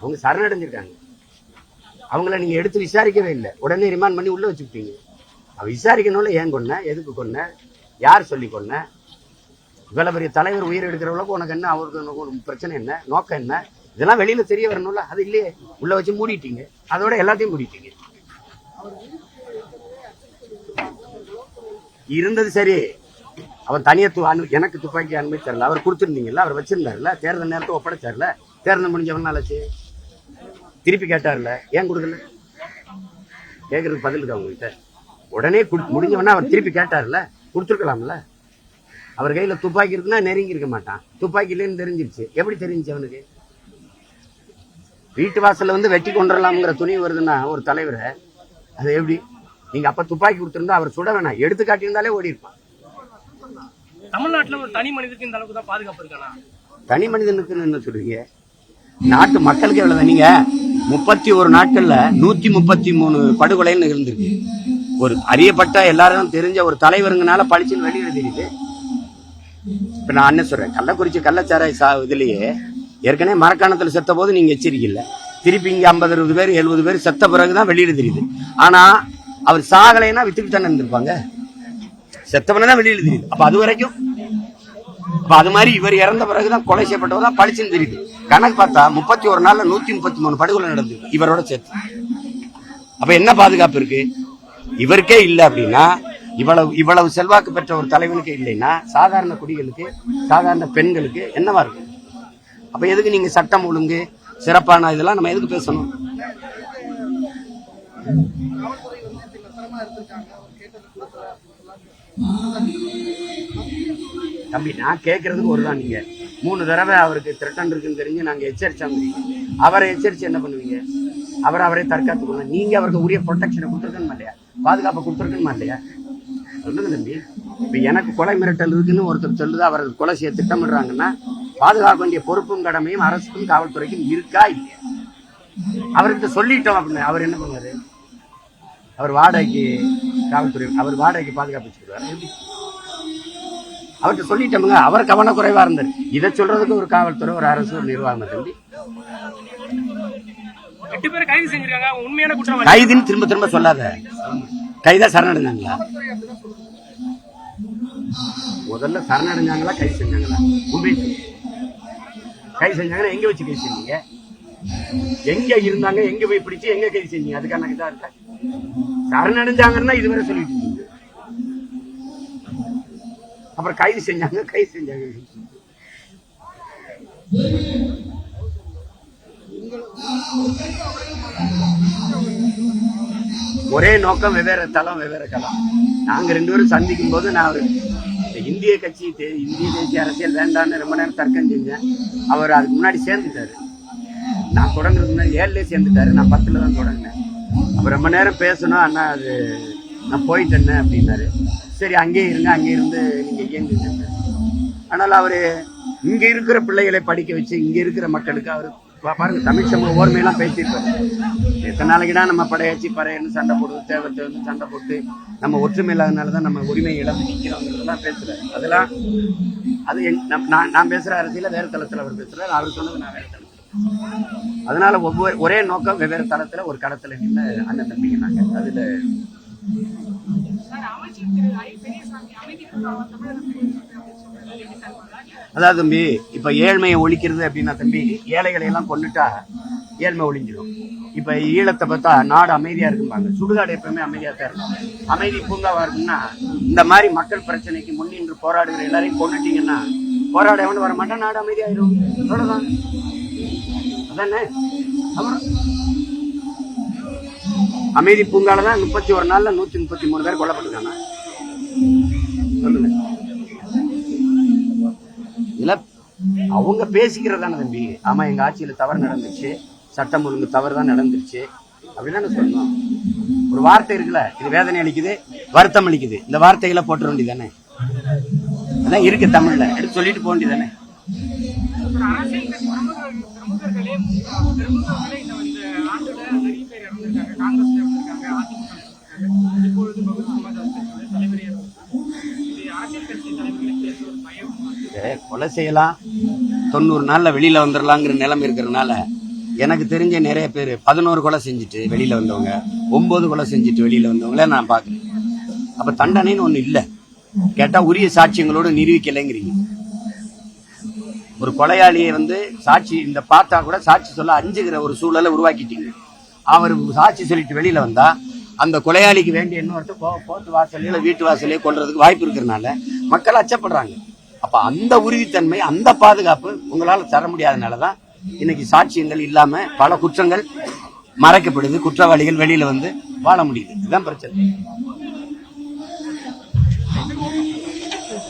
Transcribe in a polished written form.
அவங்க சரணடைஞ்சிருக்காங்க. அவங்கள நீங்க எடுத்து விசாரிக்கவே இல்லை, உடனே ரிமாண்ட் பண்ணி உள்ள வச்சுக்கிட்டீங்க. விசாரிக்கணும்ல, ஏன் கொன்ன, எதுக்கு கொன்ன, யார் சொல்லி கொன்ன, இவ்வளவு பெரிய தலைவர் உயிர் எடுக்கிறவங்களுக்கு உனக்கு என்ன, அவருக்கு பிரச்சனை என்ன, நோக்கம் என்ன, இதெல்லாம் வெளியில தெரிய வரணும்ல. அது இல்லையே, உள்ள வச்சு மூடிட்டீங்க, அதோட எல்லாத்தையும் மூடிட்டீங்க. இருந்தது சரி, அவர் தனியா எனக்கு துப்பாக்கி அனுமதிச்சார்ல, அவர் கொடுத்துருந்தீங்கல்ல, அவர் வச்சிருந்தாருல, தேர்தல் நேரத்தை ஒப்படைச்சார்ல, தேர்தல் முடிஞ்சவனாலாச்சு திருப்பி கேட்டார்ல, ஏன் கொடுக்கல, கேட்கறதுக்கு பதில் இருக்கா உங்ககிட்ட? உடனே முடிஞ்சவனா அவர் திருப்பி கேட்டார்ல, கொடுத்துருக்கலாம்ல. அவர் கையில துப்பாக்கி இருக்குன்னா நெருங்கி இருக்க மாட்டான், துப்பாக்கி இல்லைன்னு தெரிஞ்சிருச்சு. எப்படி தெரிஞ்சிச்சு அவனுக்கு? வீட்டு வாசல்ல வந்து வெட்டி கொண்டுடலாம்ங்கிற துணி வருதுன்னா ஒரு தலைவரை, அது எப்படி? நீங்க அப்ப துப்பாக்கி கொடுத்திருந்தா அவர் சுட வேணாம், எடுத்து காட்டியிருந்தாலே ஓடி இருப்பான். தமிழ்நாட்டுல ஒரு தனி மனிதனுக்கு இந்த அளவுக்கு தான் பாதுகாப்பு இருக்கானா? தனி மனிதனுக்குன்னு என்ன சொல்றீங்க? நாட்டு மக்களுக்கு எவ்வளவு? நீங்க 31 நாட்கள்ல 133 படுகொலை நிகழ்ந்திருக்கு. ஒரு அறியப்பட்ட எல்லாரும் தெரிஞ்ச ஒரு தலைவருங்கனால பழிச்சுன்னு வெளியிட தெரியுது. இப்ப நான் என்ன சொல்றேன், கள்ளக்குறிச்சி கள்ளச்சாராய் இதுலயே ஏற்கனவே மரக்காணத்துல செத்த போது நீங்க எச்சரிக்கை இல்லை, திருப்பி இங்க 50-60 பேர் 70 பேர் செத்த பிறகுதான் வெளியிட தெரியுது. ஆனா அவர் சாகலைன்னா வித்துக்கிட்டு தானே இருந்திருப்பாங்க, செத்தவனதான் வெளியிட தெரியுது. அப்ப அது வரைக்கும் அது மாதிரி இவர் இறந்த பிறகுதான் கொலை செய்யப்பட்டவர் தான் பழிச்சுன்னு தெரியுது. கணக்கு பார்த்தா 31 நாள்ல 133 படுகொலை நடந்தது இவரோட சேர்த்து. அப்ப என்ன பாதுகாப்பு இருக்கு? இவருக்கே இல்லை அப்படின்னா, இவ்வளவு செல்வாக்கு பெற்ற ஒரு தலைவனுக்கு இல்லைன்னா சாதாரண குடிகளுக்கு, சாதாரண பெண்களுக்கு என்னவா இருக்கு? அப்ப எதுக்கு நீங்க சட்டம் ஒழுங்கு சிறப்பான இதெல்லாம் நம்ம எதுக்கு பேசணும்? தம்பி, நான் கேட்கறதுக்கு ஒருதான், நீங்க 3 தடவை அவருக்கு த்ரெட்டன் இருக்குன்னு தெரிஞ்சு நாங்க எச்சரிச்சாங்க. அவரை எச்சரிச்சு என்ன பண்ணுவீங்க? அவரை தற்காத்துக்கணும். நீங்க அவருக்கு உரிய ப்ரொடெக்ஷனை கொடுத்துருக்கணுமா இல்லையா, பாதுகாப்பை கொடுத்துருக்கணுமா இல்லையா? சொல்லுங்க தம்பி. இப்ப எனக்கு கொலை மிரட்டல் இருக்குன்னு ஒருத்தர் சொல்லுது, அவர் கொலை செய்ய திட்டமிடுறாங்கன்னா பாதுகாக்க வேண்டிய பொறுப்பும் கடமையும் அரசுக்கும் காவல்துறைக்கும் இருக்கா இல்லையா? அவர்கிட்ட சொல்லிட்டோம் அப்படின்னு அவர் என்ன பண்ணுவாரு? அவர் வாடகைக்கு காவல்துறை, அவர் வாடகைக்கு பாதுகாப்பு வச்சுக்கிறாரு. எப்படி? அவர்கிட்ட சொல்லிட்டோமுங்க, அவர் கவனக்குறைவா இருந்தார். இதை சொல்றதுக்கு ஒரு காவல்துறை, ஒரு அரசு, ஒரு நிர்வாகம் தம்பி. 8 பேர் கைது செஞ்சிருக்காங்க, உண்மையான குற்றம் கைதுன்னு திரும்ப திரும்ப சொல்லாத. கைதா சரணடைஞ்சாங்களா? முதல்ல சரணடைஞ்சாங்களா கைது செஞ்சாங்களா? கைது செஞ்சாங்கன்னா எங்க வச்சு கைது செஞ்சீங்க? எங்க இருந்தாங்க, எங்க போய் பிடிச்சு எங்க கைது செஞ்சீங்க? அதுக்கான இதா இருக்க. சரணடைஞ்சாங்கன்னா இதுவரை சொல்லிட்டு இருக்கீங்க, அப்புறம் கைது செஞ்சாங்க. ஒரே நோக்கம், வெவ்வேறு தளம், வெவ்வேறு களம். நாங்க 2 பேரும் சந்திக்கும் போது நான் ஒரு இந்திய கட்சி, இந்திய தேசிய அரசியல் வேண்டான்னு ரொம்ப நேரம் தர்க்கம் செஞ்சேன். அவர் அதுக்கு முன்னாடி சேர்ந்துட்டாரு. நான் தொடங்குறதுக்கு முன்னாடி 7லே சேர்ந்துட்டாரு, நான் 10ல தான் தொடங்கினேன். அவர் ரொம்ப நேரம் பேசணும், அண்ணா அது நான் போயிட்டேன்னு அப்படின்னாரு. சரி, அங்கேயே இருங்க, அங்கே இருந்து நீங்க இயங்குங்க. ஆனால் அவரு இங்க இருக்கிற பிள்ளைகளை படிக்க வச்சு, இங்க இருக்கிற மக்களுக்கு அவர் பாருங்க தமிழ் சமூக ஓர்மையெல்லாம் பேசியிருப்பாரு. எத்தனை நாளைக்குடா நம்ம படையாச்சி பறையன்னு சண்டை போடுறது, தேவத்தை வந்து சண்டை போட்டு நம்ம ஒற்றுமை இல்லாதனாலதான் நம்ம உரிமை இழந்து நிற்கிறோங்கிறதெல்லாம் பேசுறாரு. அதெல்லாம் அது நான் பேசுற அரசியல வேற தளத்துல அவர் பேசுறாரு, அவர் சொன்னது நான் வேற தளத்துல. அதனால ஒரே நோக்கம், வெவ்வேறு தளத்துல ஒரு களத்துல நின்று அண்ணன் தம்பிங்க நாங்க. அதுல அதாவது தம்பி, இப்ப ஏழ்மையை ஒழிக்கிறது அப்படின்னா தம்பி, ஏழைகளை எல்லாம் கொண்டுட்டா ஏழ்மை ஒழிஞ்சிடும். இப்ப ஈழத்தை பார்த்தா நாடு அமைதியா இருக்கும்பாங்க, சுடுகாடு எப்பவுமே அமைதியா தான் இருக்கும். அமைதி பூங்காவா இருக்குன்னா, இந்த மாதிரி மக்கள் பிரச்சனைக்கு முன்னின்று போராடுகிற எல்லாரையும் கொண்டுட்டீங்கன்னா போராட எவனு வர மாட்டான், நாடு அமைதியாயிரும். அவ்வளவுதான். அதானே? அமைதி பூங்காலதான் 31 நாள்ல 133 பேர் கொல்லப்பட்டிருக்காங்க. சொல்லுங்க. இல்ல அவங்க பேசிக்கிறதான தம்பி. ஆமா, எங்க ஆட்சியில தவறு நடந்துச்சு, சட்டம் ஒழுங்கு தவறு தான் நடந்துருச்சு அப்படிதானே சொல்லணும். ஒரு வார்த்தை இருக்குல்ல, இது வேதனை அளிக்குது, வருத்தம் அளிக்குது, இந்த வார்த்தைகளை போட்ட வேண்டியதானே? அதான் இருக்கு தமிழ்ல, எடுத்து சொல்லிட்டு போக வேண்டியதானே? கொலை செய்யலாம், 90 நாள்ல வெளியில வந்துடலாங்கிற நிலைமை இருக்கிறதுனால எனக்கு தெரிஞ்ச நிறைய பேர் 11 கொலை செஞ்சுட்டு வெளியில வந்தவங்க, 9 கொலை செஞ்சுட்டு வெளியில வந்தவங்கள நான் பாக்குறேன். அப்ப தண்டனைன்னு ஒண்ணு இல்ல. கேட்டா உரிய சாட்சியங்களோடு நிரூபிக்கலைங்கிறீங்க. ஒரு கொலையாளியை சாட்சி இந்த பார்த்தா கூட சாட்சி சொல்ல அஞ்சுகிற ஒரு சூழலை உருவாக்கிட்டீங்க. அவர் சாட்சி சொல்லிட்டு வெளியில வந்தா அந்த கொலையாளிக்கு வேண்டிய இன்னொருத்த கோர்ட் வாசலையோ வீட்டு வாசலையோ கொள்றதுக்கு வாய்ப்பு இருக்கிறதுனால மக்கள் அச்சப்படுறாங்க. அப்ப அந்த உறுதித்தன்மை, அந்த பாதுகாப்பு உங்களால தர முடியாதனாலதான் இன்னைக்கு சாட்சியங்கள் இல்லாம பல குற்றங்கள் மறைக்கப்படுது, குற்றவாளிகள் வெளியில வாழ முடியுது. இதுதான் பிரச்சனை.